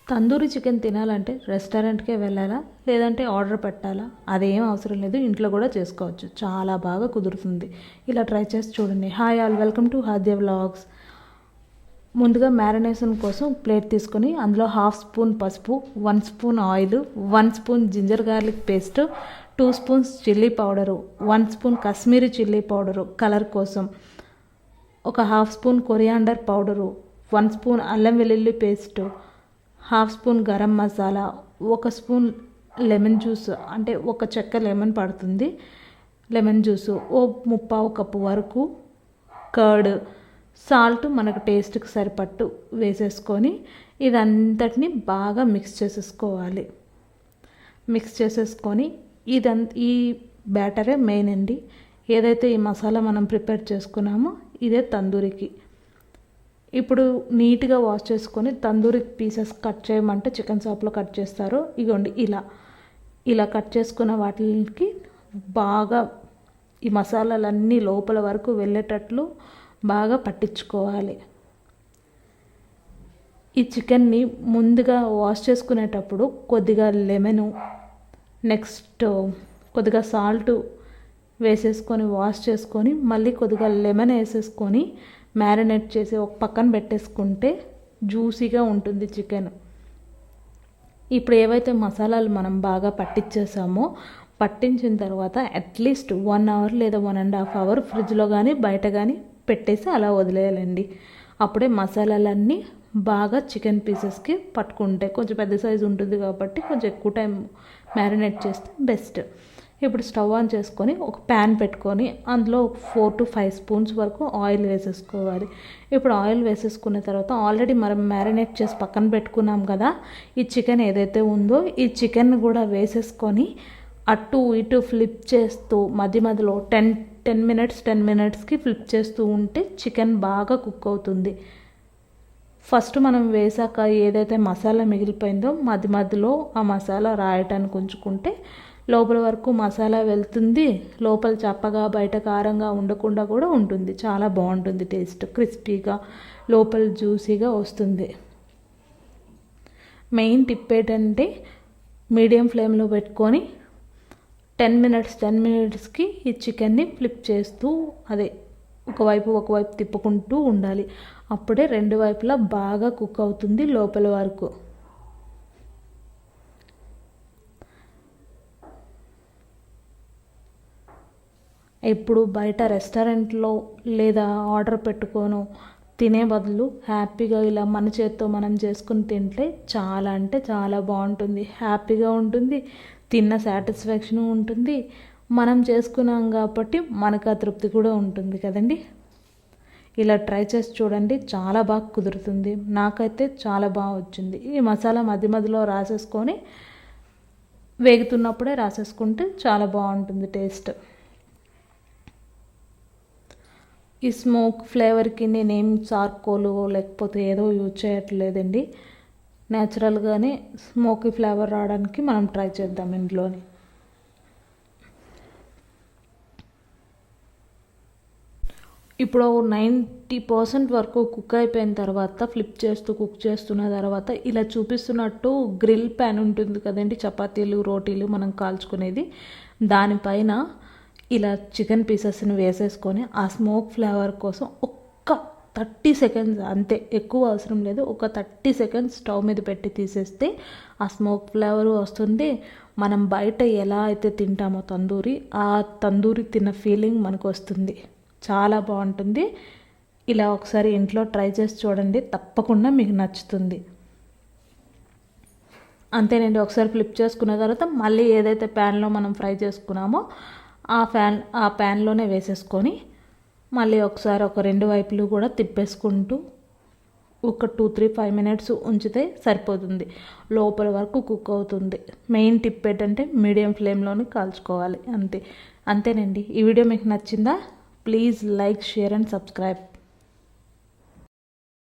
Tandoori chicken తినాలంటే రెస్టారెంట్కే వెళ్ళాలా లేదంటే ఆర్డర్ పెట్టాలా? అదేం అవసరం లేదు, ఇంట్లో కూడా చేసుకోవచ్చు. చాలా బాగా కుదురుతుంది. ఇలా ట్రై చేసి చూడండి. Hi all, welcome to Hadya vlogs. ముందుగా మ్యారినేషన్ కోసం ప్లేట్ తీసుకొని అందులో 1/2 స్పూన్ పసుపు, 1 spoon oil, 1 spoon ginger garlic paste, 2 spoons chilli powder, 1 spoon Kashmiri chilli powder colour కోసం, ఒక 1/2 స్పూన్ కొరియాండర్ పౌడరు, 1 స్పూన్ అల్లం వెల్లుల్లి paste, 1/2 spoon garam masala, 1 spoon lemon juice, అంటే ఒక చెక్క లెమన్ పడుతుంది లెమన్ జ్యూసు, ఓ 3/4 కప్పు వరకు కర్డ్, సాల్ట్ మనకు టేస్ట్కి సరిపట్టు వేసేసుకొని ఇదంతటిని బాగా మిక్స్ చేసేసుకోవాలి. మిక్స్ చేసేసుకొని ఈ బ్యాటరే మెయిన్ అండి. ఏదైతే ఈ మసాలా మనం ప్రిపేర్ చేసుకున్నామో ఇదే తందూరికి. ఇప్పుడు నీట్గా వాష్ చేసుకొని తందూరి పీసెస్ కట్ చేయమంటే చికెన్ షాప్లో కట్ చేస్తారు. ఇగోండి ఇలా కట్ చేసుకున్న వాటికి బాగా ఈ మసాలాలన్నీ లోపల వరకు వెళ్ళేటట్లు బాగా పట్టించుకోవాలి. ఈ చికెన్ని ముందుగా వాష్ చేసుకునేటప్పుడు కొద్దిగా లెమను, నెక్స్ట్ కొద్దిగా సాల్ట్ వేసేసుకొని వాష్ చేసుకొని మళ్ళీ కొద్దిగా లెమన్ వేసేసుకొని మ్యారినేట్ చేసి ఒక పక్కన పెట్టేసుకుంటే జ్యూసీగా ఉంటుంది చికెన్. ఇప్పుడు ఏవైతే మసాలాలు మనం బాగా పట్టించేసామో పట్టించిన తర్వాత అట్లీస్ట్ 1 అవర్ లేదా 1.5 అవర్ ఫ్రిడ్జ్లో కానీ బయట కానీ పెట్టేసి అలా వదిలేయాలండి. అప్పుడే మసాలాలన్నీ బాగా చికెన్ పీసెస్కి పట్టుకుంటాయి. కొంచెం పెద్ద సైజు ఉంటుంది కాబట్టి కొంచెం ఎక్కువ టైం మ్యారినేట్ చేస్తే బెస్ట్. ఇప్పుడు స్టవ్ ఆన్ చేసుకొని ఒక ప్యాన్ పెట్టుకొని అందులో 4 to 5 స్పూన్స్ వరకు ఆయిల్ వేసేసుకోవాలి. ఇప్పుడు ఆయిల్ వేసేసుకున్న తర్వాత ఆల్రెడీ మనం మ్యారినేట్ చేసి పక్కన పెట్టుకున్నాం కదా, ఈ చికెన్ ఏదైతే ఉందో ఈ చికెన్ కూడా వేసేసుకొని అటు ఇటు ఫ్లిప్ చేస్తూ మధ్య మధ్యలో 10 మినిట్స్కి ఫ్లిప్ చేస్తూ ఉంటే చికెన్ బాగా కుక్ అవుతుంది. ఫస్ట్ మనం వేసాక ఏదైతే మసాలా మిగిలిపోయిందో మధ్య మధ్యలో ఆ మసాలా రాయటానికి ఉంచుకుంటే లోపల వరకు మసాలా వెళ్తుంది, లోపల చప్పగా బయట కారంగా ఉండకుండా కూడా ఉంటుంది. చాలా బాగుంటుంది టేస్ట్, క్రిస్పీగా లోపల జ్యూసీగా వస్తుంది. మెయిన్ టిప్ ఏంటంటే మీడియం ఫ్లేమ్లో పెట్టుకొని 10 మినిట్స్కి ఈ చికెన్ని ఫ్లిప్ చేస్తూ ఒకవైపు తిప్పుకుంటూ ఉండాలి. అప్పుడే 2 వైపులా బాగా కుక్ అవుతుంది లోపల వరకు. ఎప్పుడు బయట రెస్టారెంట్లో లేదా ఆర్డర్ పెట్టుకోను తినే బదులు హ్యాపీగా ఇలా మన చేత్తో మనం చేసుకుని తింటే చాలా అంటే చాలా బాగుంటుంది. హ్యాపీగా ఉంటుంది, తిన్న సాటిస్ఫాక్షన్ ఉంటుంది, మనం చేసుకున్నాం కాబట్టి మనకు ఆ తృప్తి కూడా ఉంటుంది కదండి. ఇలా ట్రై చేసి చూడండి, చాలా బాగా కుదురుతుంది. నాకైతే చాలా బాగా వచ్చింది. ఈ మసాలా మధ్య మధ్యలో రాసేసుకొని వేగుతున్నప్పుడే రాసేసుకుంటే చాలా బాగుంటుంది టేస్ట్. ఈ స్మోక్ ఫ్లేవర్కి నేనేం చార్కోలు లేకపోతే ఏదో యూజ్ చేయట్లేదండి. న్యాచురల్గానే స్మోకీ ఫ్లేవర్ రావడానికి మనం ట్రై చేద్దాం ఇంట్లోనే. ఇప్పుడు 90% వరకు కుక్ అయిపోయిన తర్వాత కుక్ చేస్తున్న తర్వాత ఇలా చూపిస్తున్నట్టు గ్రిల్ ప్యాన్ ఉంటుంది కదండి, చపాతీలు రోటీలు మనం కాల్చుకునేది, దానిపైన ఇలా చికెన్ పీసెస్ని వేసేసుకొని ఆ స్మోక్ ఫ్లేవర్ కోసం ఒక్క 30 సెకండ్స్ అంతే, ఎక్కువ అవసరం లేదు, ఒక 30 సెకండ్స్ స్టవ్ మీద పెట్టి తీసేస్తే ఆ స్మోక్ ఫ్లేవర్ వస్తుంది. మనం బయట ఎలా అయితే తింటామో ఆ తందూరి తిన్న ఫీలింగ్ మనకు వస్తుంది. చాలా బాగుంటుంది. ఇలా ఒకసారి ఇంట్లో ట్రై చేసి చూడండి, తప్పకుండా మీకు నచ్చుతుంది. అంతేనండి. ఒకసారి ఫ్లిప్ చేసుకున్న తర్వాత మళ్ళీ ఏదైతే ప్యాన్లో మనం ఫ్రై చేసుకున్నామో ఆ ప్యాన్లోనే వేసేసుకొని మళ్ళీ ఒకసారి ఒక 2 వైపులు కూడా తిప్పేసుకుంటూ ఒక 2-5 మినిట్స్ ఉంచితే సరిపోతుంది. లోపల వరకు కుక్ అవుతుంది. మెయిన్ టిప్ ఏంటంటే మీడియం ఫ్లేమ్లోనే కాల్చుకోవాలి. అంతేనండి. ఈ వీడియో మీకు నచ్చిందా? Please like, share and subscribe.